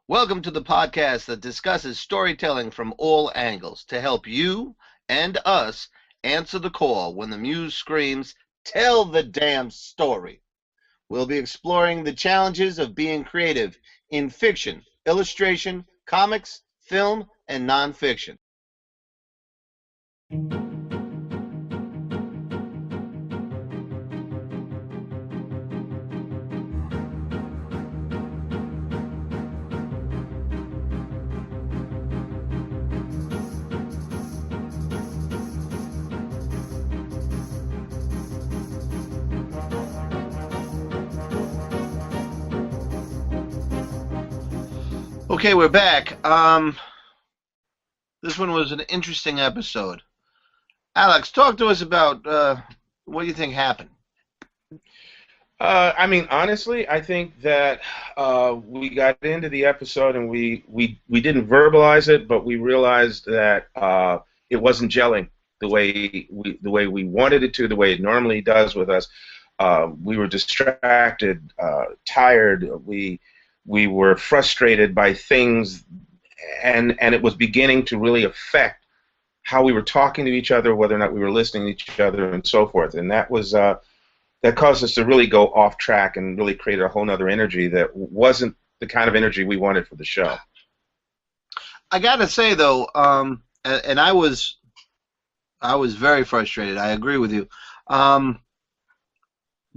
Welcome to the podcast that discusses storytelling from all angles to help you and us answer the call when the muse screams, "Tell the damn story." We'll be exploring the challenges of being creative in fiction, illustration, comics, film, and nonfiction. Okay, we're back. This one was an interesting episode. Alex, talk to us about what you think happened. Honestly, I think that we got into the episode and we didn't verbalize it, but we realized that it wasn't gelling the way we wanted it to, the way it normally does with us. We were distracted, tired. We were frustrated by things, and it was beginning to really affect how we were talking to each other, whether or not we were listening to each other, and so forth. And that was that caused us to really go off track and really create a whole other energy that wasn't the kind of energy we wanted for the show. I gotta say though, and I was very frustrated. I agree with you.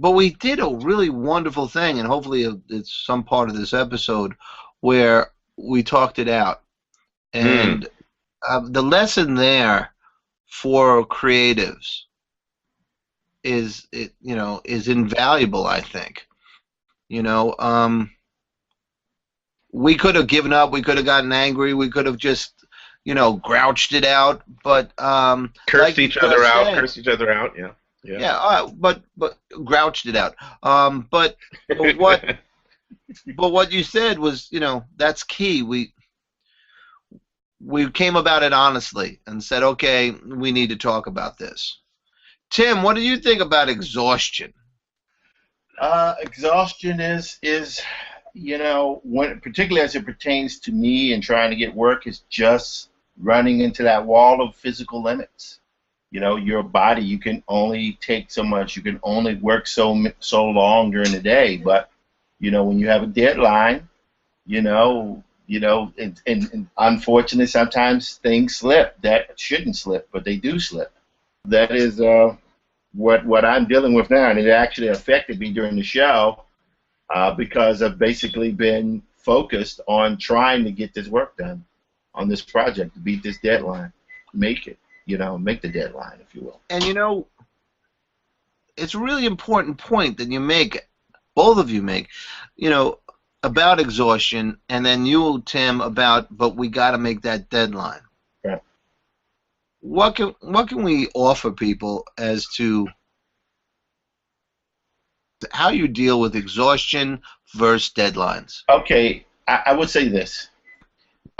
But we did a really wonderful thing, and hopefully it's some part of this episode where we talked it out. And the lesson there for creatives is invaluable, I think. We could have given up, we could have gotten angry, we could have just grouched it out, but cursed each other out, yeah. Yeah, but grouched it out. But what you said was, that's key. We came about it honestly and said, okay, we need to talk about this. Tim, what do you think about exhaustion? Exhaustion is particularly as it pertains to me and trying to get work, is just running into that wall of physical limits. Your body, you can only take so much, you can only work so long during the day, but when you have a deadline, and unfortunately sometimes things slip that shouldn't slip, but they do slip. That is what I'm dealing with now, and it actually affected me during the show because I've basically been focused on trying to get this work done on this project, to beat this deadline, make it. Make the deadline, if you will. And it's a really important point that you make, both of you make, about exhaustion, and then you, Tim, but we got to make that deadline. Right. What can we offer people as to how you deal with exhaustion versus deadlines? Okay, I would say this.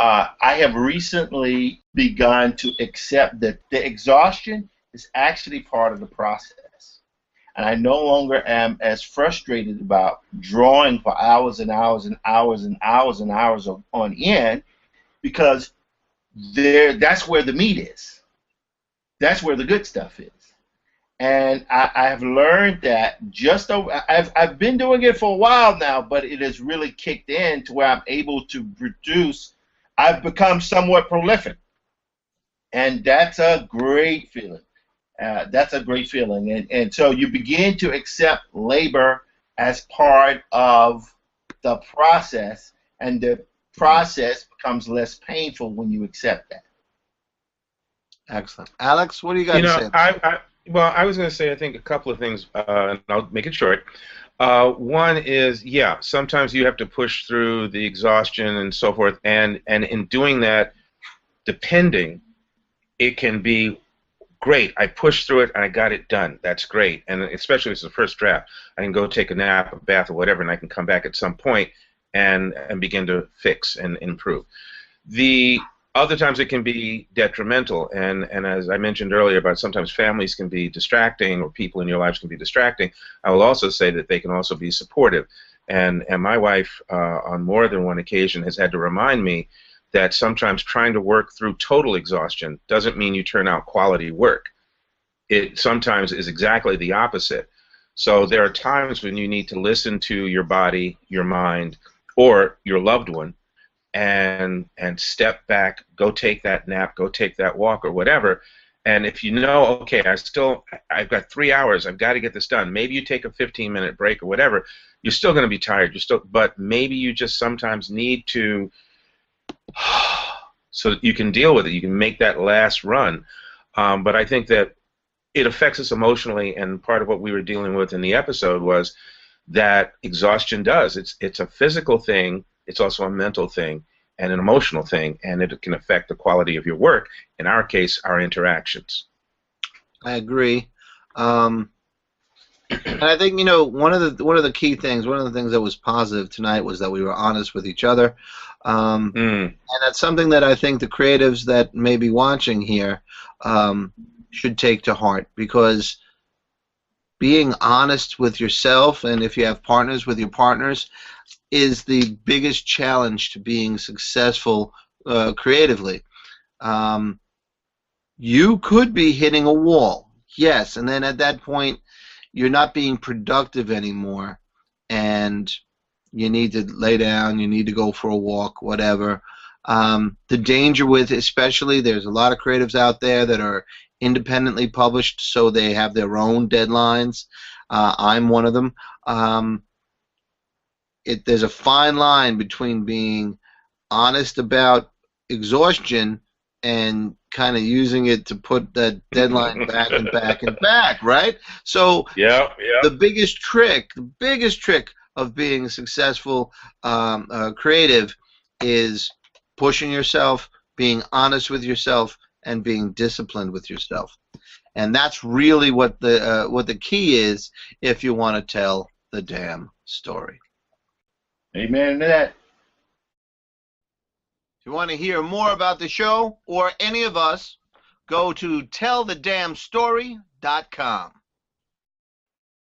I have recently begun to accept that the exhaustion is actually part of the process. And I no longer am as frustrated about drawing for hours and hours and hours and hours and hours on end, because that's where the meat is. That's where the good stuff is. And I have learned that I've been doing it for a while now, but it has really kicked in to where I'm able to produce. I've become somewhat prolific, and that's a great feeling. And so you begin to accept labor as part of the process, and the process becomes less painful when you accept that. Excellent. Alex, what do you got to say? I was going to say, I think, a couple of things, and I'll make it short. One is, sometimes you have to push through the exhaustion and so forth, and in doing that, depending, it can be great. I pushed through it and I got it done. That's great, and especially if it's the first draft, I can go take a nap, a bath, or whatever, and I can come back at some point and begin to fix and improve. The other times it can be detrimental, and as I mentioned earlier about sometimes families can be distracting, or people in your lives can be distracting, I will also say that they can also be supportive. And my wife, on more than one occasion, has had to remind me that sometimes trying to work through total exhaustion doesn't mean you turn out quality work. It sometimes is exactly the opposite. So there are times when you need to listen to your body, your mind, or your loved one, and step back, go take that nap, go take that walk, or whatever. And if you know, okay, I've got 3 hours, I've got to get this done. Maybe you take a 15-minute break or whatever. You're still going to be tired. But maybe you just sometimes need to, so that you can deal with it. You can make that last run. But I think that it affects us emotionally, and part of what we were dealing with in the episode was that exhaustion does. It's a physical thing. It's also a mental thing and an emotional thing, and it can affect the quality of your work. In our case, our interactions. I agree. And I think, you know, one of the key things, one of the things that was positive tonight was that we were honest with each other. And that's something that I think the creatives that may be watching here should take to heart, because being honest with yourself, and if you have partners, with your partners, is the biggest challenge to being successful creatively. You could be hitting a wall, yes, and then at that point you're not being productive anymore, and you need to lay down, you need to go for a walk, whatever. The danger with, especially, there's a lot of creatives out there that are independently published, so they have their own deadlines. I'm one of them. There's a fine line between being honest about exhaustion and kind of using it to put that deadline back and back and back, right? So the biggest trick of being a successful creative is pushing yourself, being honest with yourself, and being disciplined with yourself. And that's really what the key is if you want to tell the damn story. Amen to that. If you want to hear more about the show or any of us, go to tellthedamnstory.com.